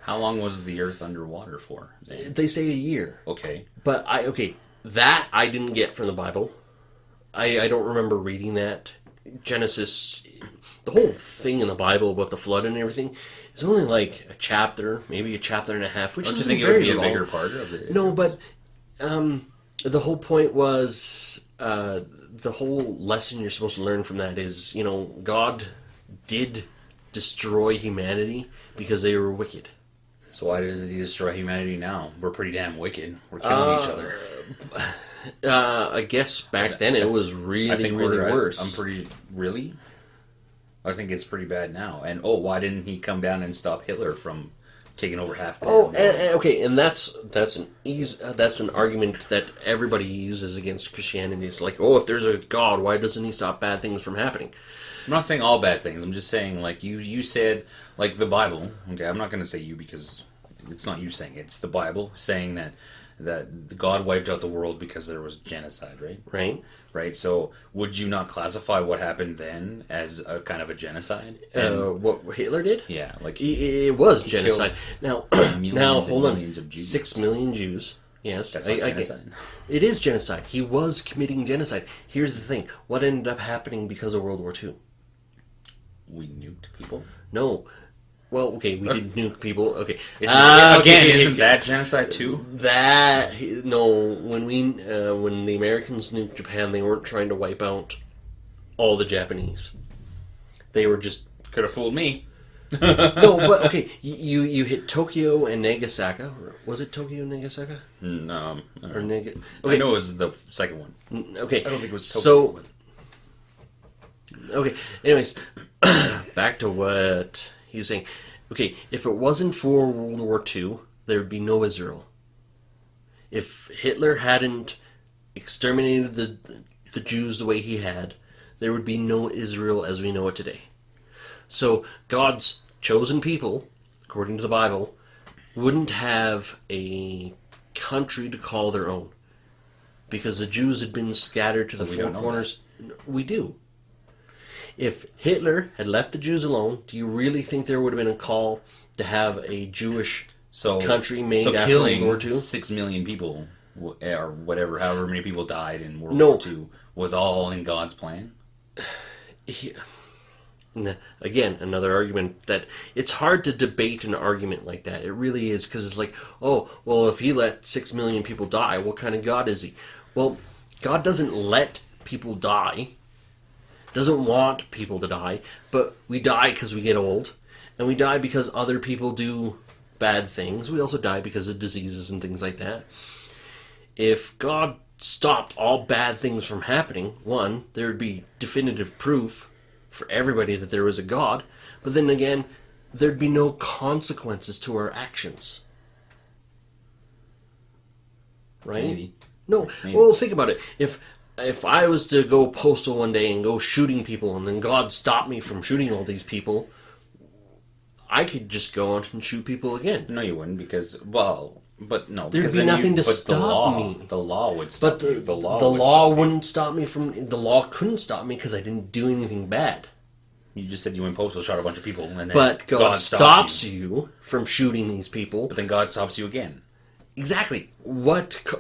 How long was the Earth underwater for? They say a year. Okay. But that I didn't get from the Bible. I don't remember reading that. Genesis, the whole thing in the Bible about the flood and everything, is only like a chapter, maybe a chapter and a half, which is think very it would be a long. bigger part of it. No, but the whole point was the whole lesson you're supposed to learn from that is, God did destroy humanity because they were wicked. So why does he destroy humanity now? We're pretty damn wicked. We're killing each other. I guess back then it was really worse. Really? I think it's pretty bad now. And why didn't he come down and stop Hitler from taking over half the world? And that's an argument that everybody uses against Christianity. It's like, if there's a God, why doesn't he stop bad things from happening? I'm not saying all bad things. I'm just saying, like, you said, like, the Bible. Okay, I'm not going to say you because it's not you saying it. It's the Bible saying that God wiped out the world because there was genocide, right? Right. So would you not classify what happened then as a kind of a genocide? What Hitler did? Yeah, like it was genocide. Now hold on. Millions of Jews. 6 million Jews. Yes, that's not genocide. It is genocide. He was committing genocide. Here's the thing: what ended up happening because of World War II? We nuked people. No. Well, okay, we did nuke people. Okay, isn't that genocide too? When the Americans nuked Japan, they weren't trying to wipe out all the Japanese. They were just could have fooled me. No, but okay, you hit Tokyo and Nagasaki. Was it Tokyo and Nagasaki? No, or okay. I know it was the second one. Okay, I don't think it was Tokyo. Okay. Anyways, back to what he was saying. Okay, if it wasn't for World War II, there would be no Israel. If Hitler hadn't exterminated the Jews the way he had, there would be no Israel as we know it today. So God's chosen people, according to the Bible, wouldn't have a country to call their own. Because the Jews had been scattered to the four corners. We do. If Hitler had left the Jews alone, do you really think there would have been a call to have a Jewish country made after World War II? 6 million people, or whatever, however many people died in World War II, was all in God's plan? Again, another argument that it's hard to debate an argument like that. It really is, because it's like, if he let 6 million people die, what kind of God is he? Well, God doesn't let people die. Doesn't want people to die, but we die because we get old, and we die because other people do bad things. We also die because of diseases and things like that. If God stopped all bad things from happening, one, there would be definitive proof for everybody that there was a God, but then again, there'd be no consequences to our actions. Right? Maybe. No. Maybe. Well, think about it. If I was to go postal one day and go shooting people, and then God stopped me from shooting all these people, I could just go on and shoot people again. No, you wouldn't, because, there'd be nothing to stop me. The law would stop you. The law wouldn't stop me the law couldn't stop me because I didn't do anything bad. You just said you went postal, shot a bunch of people, and then But God stops you from shooting these people. But then God stops you again. Exactly.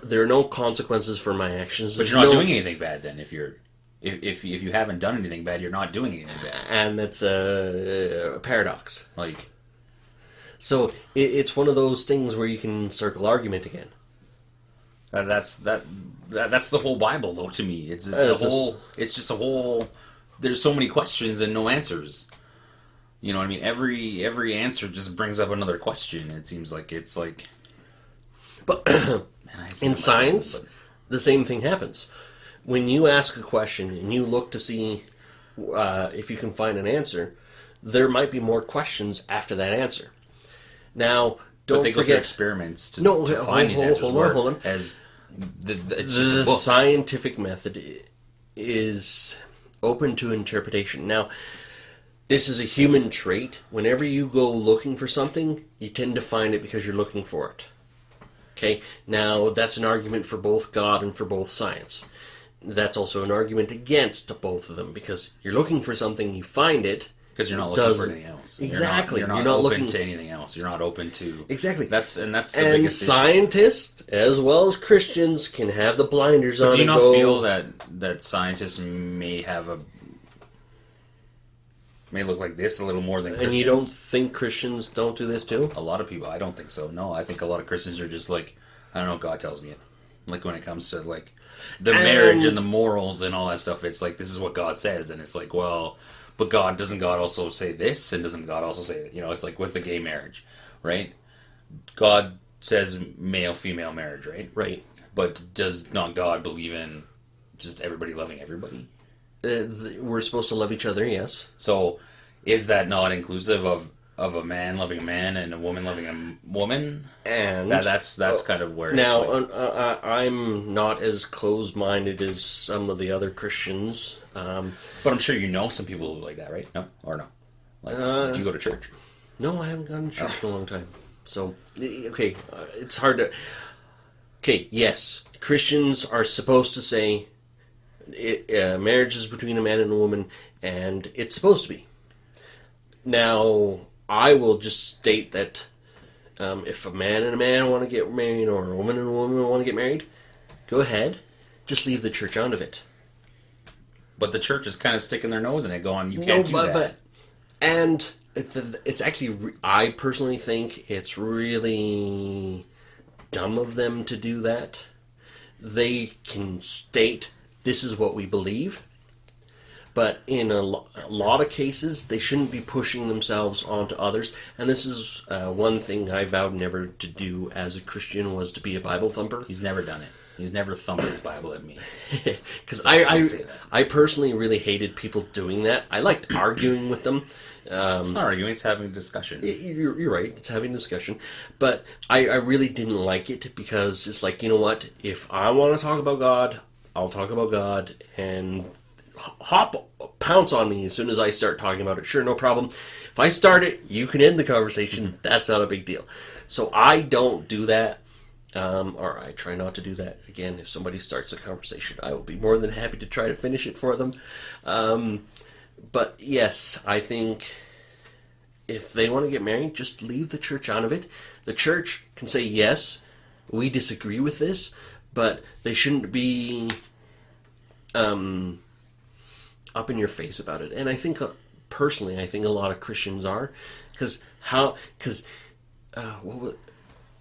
There are no consequences for my actions. But you're not doing anything bad then. If you haven't done anything bad, you're not doing anything bad. And that's a paradox. Like, so it's one of those things where you can circle argument again. That's the whole Bible, though. To me, it's just a whole. There's so many questions and no answers. You know what I mean? Every answer just brings up another question. It seems like it's like. But in science, the same thing happens. When you ask a question and you look to see if you can find an answer, there might be more questions after that answer. Now, don't forget... But they go through experiments to find these answers. Hold on. It's just a book. The scientific method is open to interpretation. Now, this is a human trait. Whenever you go looking for something, you tend to find it because you're looking for it. Okay, now that's an argument for both God and for both science. That's also an argument against both of them, because you're looking for something, you find it, Because you're not looking for anything else. Exactly. You're not open looking to anything else. You're not open to... Exactly. That's the biggest issue. Scientists, as well as Christians, can have the blinders on. Do you not feel that scientists may look like this a little more than Christians? And you don't think Christians don't do this too? A lot of people. I don't think so. No, I think a lot of Christians are just like, I don't know, God tells me it. Like when it comes to like the marriage and the morals and all that stuff, it's like, this is what God says. And it's like, well... But doesn't God also say this? And doesn't God also say that? You know, it's like with the gay marriage, right? God says male-female marriage, right? Right. But does not God believe in just everybody loving everybody? We're supposed to love each other, yes. So is that not inclusive of a man loving a man and a woman loving a woman? And that's kind of where now it's like... I'm not as closed-minded as some of the other Christians. But I'm sure you know some people who like that, right? No? Or no? Like, do you go to church? No, I haven't gone to church in a long time. So, okay, it's hard to... Okay, yes, Christians are supposed to say marriage is between a man and a woman, and it's supposed to be. Now, I will just state that if a man and a man want to get married, or a woman and a woman want to get married, go ahead. Just leave the church out of it. But the church is kind of sticking their nose in it, going, you can't do that. And it's actually, I personally think it's really dumb of them to do that. They can state, this is what we believe. But in a lot of cases, they shouldn't be pushing themselves onto others. And this is one thing I vowed never to do as a Christian, was to be a Bible thumper. He's never done it. He's never thumped his Bible at me. Because I personally really hated people doing that. I liked arguing with them. It's not arguing, it's having a discussion. You're right, it's having a discussion. But I really didn't like it, because it's like, you know what? If I want to talk about God, I'll talk about God, and pounce on me as soon as I start talking about it. Sure, no problem. If I start it, you can end the conversation. That's not a big deal. So I don't do that. Or I try not to do that. Again, if somebody starts a conversation, I will be more than happy to try to finish it for them. But yes, I think if they want to get married, just leave the church out of it. The church can say, yes, we disagree with this, but they shouldn't be up in your face about it. And I think, personally, I think a lot of Christians are.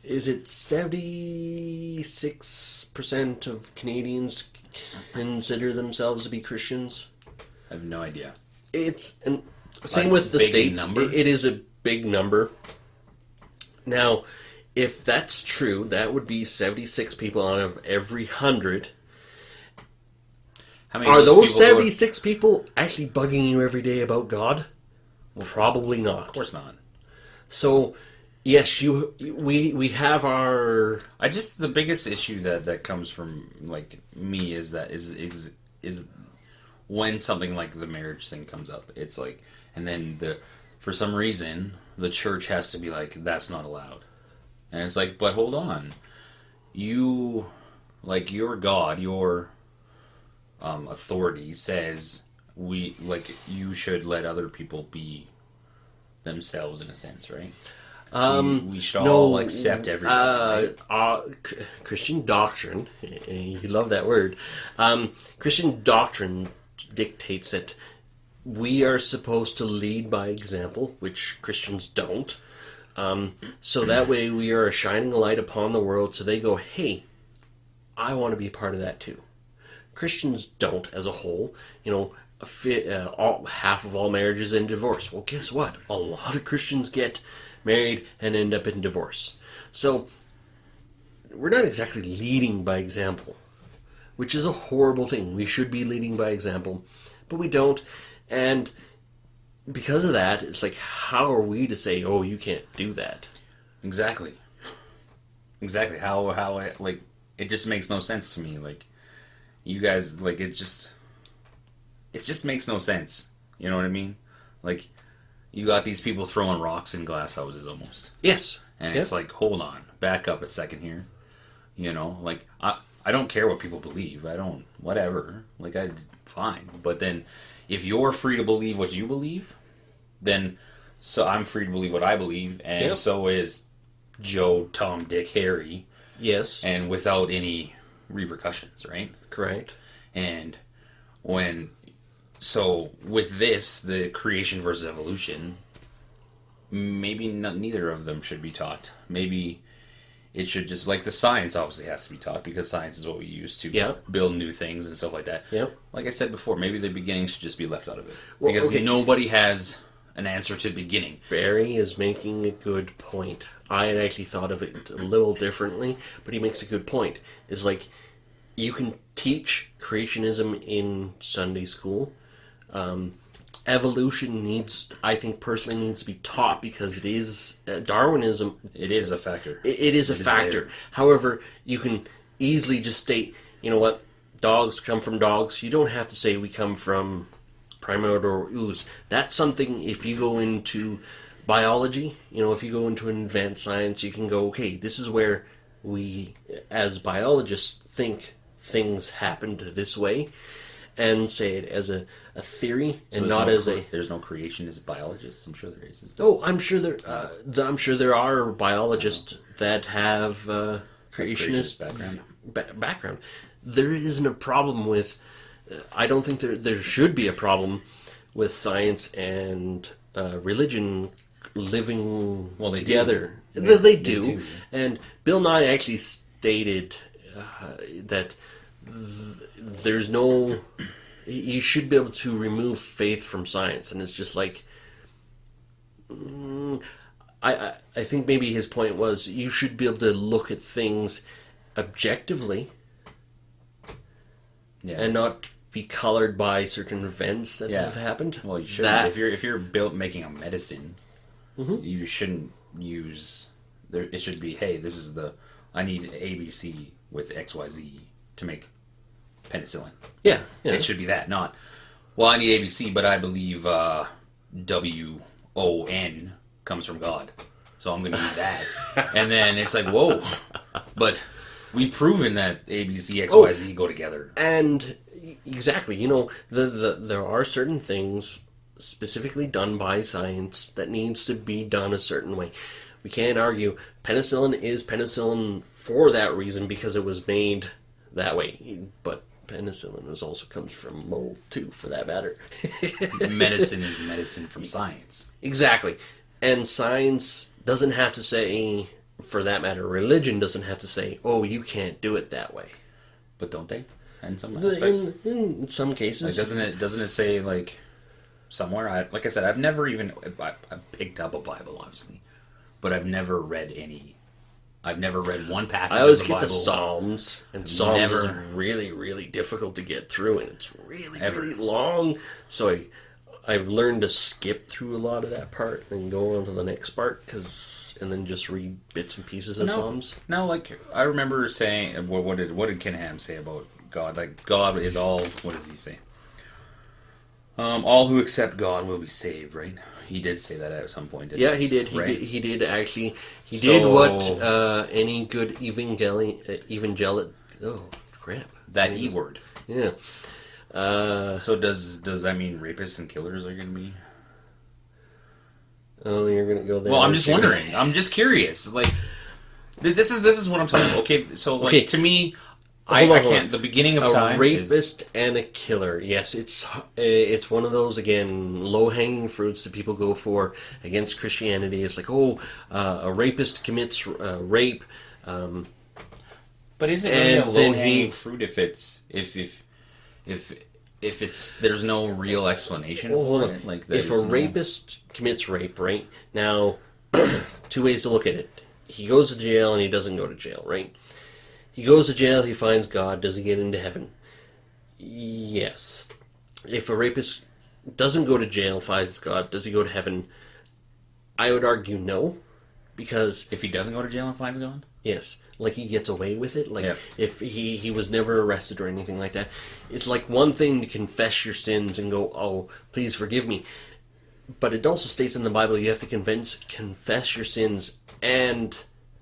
Is it 76% of Canadians consider themselves to be Christians? I have no idea. It's same with the States. It is a big number. Now, if that's true, that would be 76 people out of every 100. Are those 76 people actually bugging you every day about God? Probably not. Of course not. So... Yes, we have our... the biggest issue that comes from like me is when something like the marriage thing comes up. It's like, and then for some reason the church has to be like, that's not allowed. And it's like, but hold on. You, like, your God, your authority says you should let other people be themselves in a sense, right? We should all accept everybody. Right? Christian doctrine, you love that word. Christian doctrine dictates that we are supposed to lead by example, which Christians don't. So that way we are shining a light upon the world, so they go, hey, I want to be part of that too. Christians don't, as a whole. Half of all marriages end in divorce. Well, guess what? A lot of Christians get married and end up in divorce. So we're not exactly leading by example, which is a horrible thing. We should be leading by example, but we don't. And because of that, it's like, how are we to say, oh, you can't do that? Exactly. How it just makes no sense to me. Like, you guys, like, it just makes no sense. You know what I mean? Like, you got these people throwing rocks in glass houses almost. Yes. And it's like, hold on, back up a second here. Like, I don't care what people believe. I don't, whatever. Like, fine. But then, if you're free to believe what you believe, then so I'm free to believe what I believe, and Yep. so is Joe, Tom, Dick, Harry, Yes. and without any repercussions, right? Correct. And so with this, the creation versus evolution, maybe neither of them should be taught. Maybe it should just, like, the science obviously has to be taught because science is what we use to Yeah. build new things and stuff like that. Yeah. Like I said before, maybe the beginning should just be left out of it. Well, Because okay. nobody has an answer to the beginning. Barry is making a good point. I had actually thought of it a little differently, but he makes a good point. It's like you can teach creationism in Sunday school. Evolution needs, I think personally, needs to be taught because it is Darwinism. It is a factor. It is a factor. there. However, you can easily just state, you know what, dogs come from dogs. You don't have to say we come from primordial ooze. That's something, if you go into biology, if you go into an advanced science, you can go, okay, this is where we, as biologists, think things happened this way, and say it as a theory So and there's not no as a... There's no creationist biologists. I'm sure there is. Oh, I'm sure there are biologists that have creationist background. There isn't a problem with. I don't think there should be a problem with science and religion living together. They do. And Bill Nye actually stated that there's no. You should be able to remove faith from science, and it's just like. I think maybe his point was you should be able to look at things objectively, and not be colored by certain events that have happened. Well, you should. If you're making a medicine, you shouldn't use. It should be, hey, this is I need ABC with XYZ to make penicillin. Yeah. It should be that, not, well, I need ABC, but I believe WON comes from God, so I'm going to use that. And then it's like, whoa, but we've proven that ABC, XYZ go together. And exactly, there are certain things specifically done by science that needs to be done a certain way. We can't argue penicillin is penicillin for that reason because it was made that way, but penicillin also comes from mold too, for that matter. Medicine is medicine from science. Exactly. And science doesn't have to say, for that matter, religion doesn't have to say, oh, you can't do it that way. But don't they? In some aspects? In some cases. Like, doesn't it say, like, somewhere? Like I said, I've never even... I've picked up a Bible, obviously. But I've never read any... I've never read one passage I always of the get Bible. the Psalms, and Psalms is really, really difficult to get through, and it's really, really long. So I've learned to skip through a lot of that part and go on to the next part, and then just read bits and pieces of Psalms. No, like, I remember saying, what did Ken Ham say about God? Like, God is all, what does he say? All who accept God will be saved, right? He did say that at some point. Yeah, he did. He did actually. He did what any good evangelic. Oh crap! That E word. Yeah. So does that mean rapists and killers are going to be? Oh, you're going to go there. Well, I'm just wondering. I'm just curious. Like, this is what I'm talking about. Okay, so like to me. I can't. The beginning of time. A rapist and a killer. Yes, it's one of those, again, low-hanging fruits that people go for against Christianity. It's like, a rapist commits rape. But is it really a low-hanging fruit if it's there's no real explanation for it? Like, if a rapist commits rape, right now, two ways to look at it. He goes to jail and he doesn't go to jail, right? He goes to jail, he finds God, does he get into heaven? Yes. If a rapist doesn't go to jail, finds God, does he go to heaven? I would argue no, because... If he doesn't go to jail and finds God? Yes. Like he gets away with it, like if he was never arrested or anything like that. It's like one thing to confess your sins and go, oh, please forgive me. But it also states in the Bible you have to confess your sins and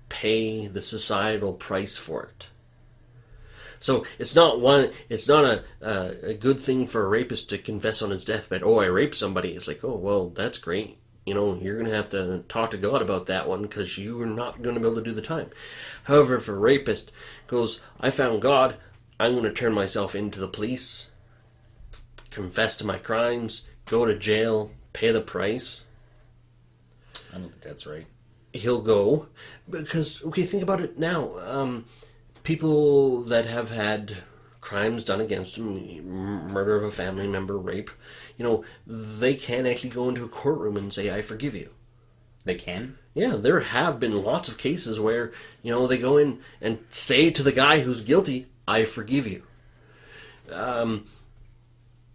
pay the societal price for it. So it's not one. It's not a good thing for a rapist to confess on his deathbed. Oh, I raped somebody. It's like, oh well, that's great. You know, you're going to have to talk to God about that one because you are not going to be able to do the time. However, if a rapist goes, I found God, I'm going to turn myself into the police, confess to my crimes, go to jail, pay the price. I don't think that's right. He'll go because, okay, think about it now. People that have had crimes done against them, murder of a family member, rape, they can actually go into a courtroom and say, I forgive you. They can? Yeah, there have been lots of cases where, they go in and say to the guy who's guilty, I forgive you.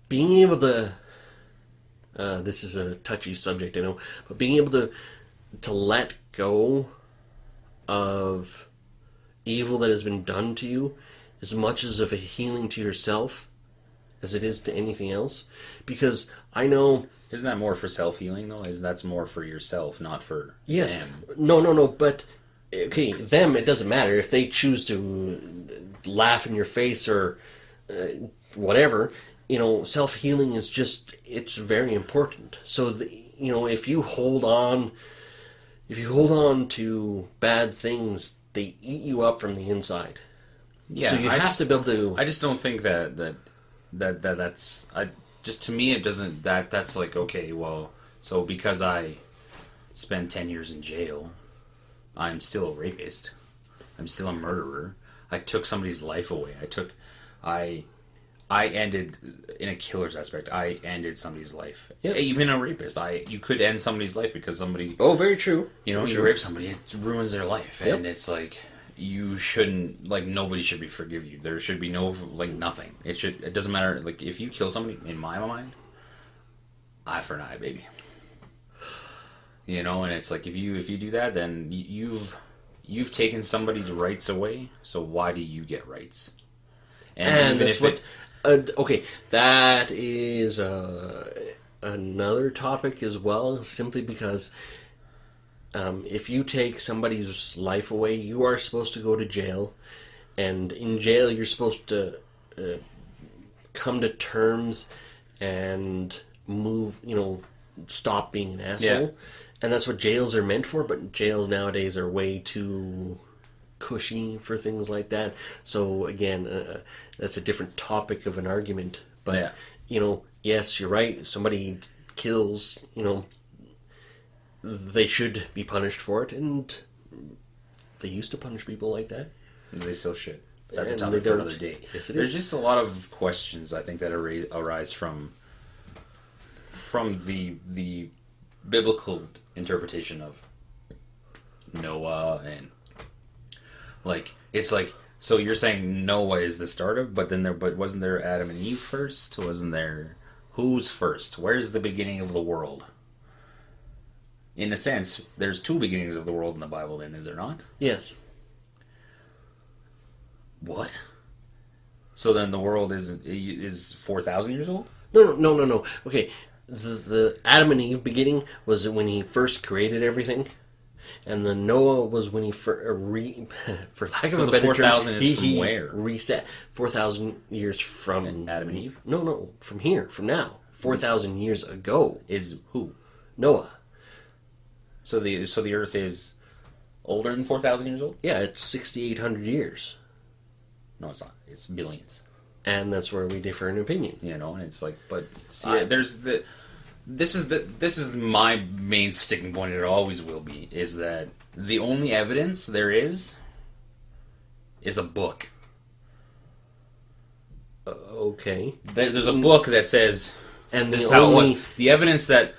Being able to, this is a touchy subject, I know, but being able to let go of evil that has been done to you as much as of a healing to yourself as it is to anything else. Because I know... Isn't that more for self-healing, though? That's more for yourself, not for them? No, but... Okay, them, it doesn't matter. If they choose to laugh in your face or whatever, self-healing is just... It's very important. So, if you hold on to bad things, they eat you up from the inside. Yeah, so you have to be able to... I just don't think that's... Just to me, it doesn't... That's like, okay, well, so because I spent 10 years in jail, I'm still a rapist. I'm still a murderer. I took somebody's life away. I ended, in a killer's aspect, I ended somebody's life. Yep. Even a rapist. You could end somebody's life because somebody... Oh, very true. You rape somebody, it ruins their life. Yep. And it's like... You shouldn't, nobody should be forgive you. There should be no, nothing. It doesn't matter, if you kill somebody, in my mind, eye for an eye, baby. And it's like, if you do that, then you've taken somebody's rights away, so why do you get rights? And that's what... okay, that is another topic as well, simply because... if you take somebody's life away, you are supposed to go to jail, and in jail you're supposed to come to terms and move, stop being an asshole. Yeah. And that's what jails are meant for, but jails nowadays are way too cushy for things like that. So again, that's a different topic of an argument. But, yes, you're right, somebody kills, they should be punished for it, and they used to punish people like that. And they still should. That's a topic for another day. Yes, it There's just a lot of questions, I think, that arise from the biblical interpretation of Noah, and it's like, so you're saying Noah is the start of, but wasn't there Adam and Eve first? Wasn't there... Who's first? Where's the beginning of the world? In a sense, there's two beginnings of the world in the Bible, then, is there not? Yes. What? So then the world is 4,000 years old? No. Okay, the Adam and Eve beginning was when he first created everything, and the Noah was when he for lack of a better 4,000 term, is from where? Reset 4,000 years from Adam and Eve. No, from here, from now. 4,000 years ago is who? Noah. So the Earth is older than 4,000 years old? Yeah, it's 6,800 years. No, it's not. It's billions. And that's where we differ in opinion. And it's like, but see, this is my main sticking point. It always will be, is that the only evidence there is a book. Okay. There's a book that says, and this is how it was. The evidence that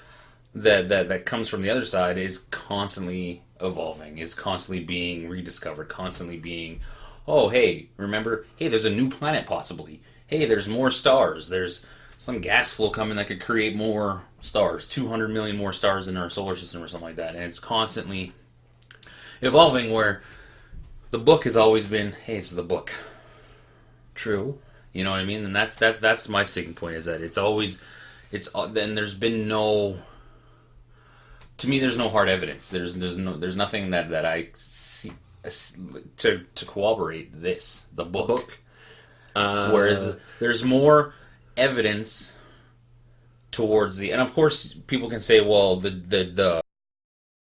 comes from the other side is constantly evolving, is constantly being rediscovered, constantly being, oh, hey, remember, hey, there's a new planet possibly. Hey, there's more stars. There's some gas flow coming that could create more stars, 200 million more stars in our solar system or something like that. And it's constantly evolving, where the book has always been, hey, it's the book. True. You know what I mean? And that's my sticking point, is that then there's been no... To me, there's no hard evidence. There's nothing that I see to corroborate this. The book. Whereas there's more evidence towards and of course people can say, well, the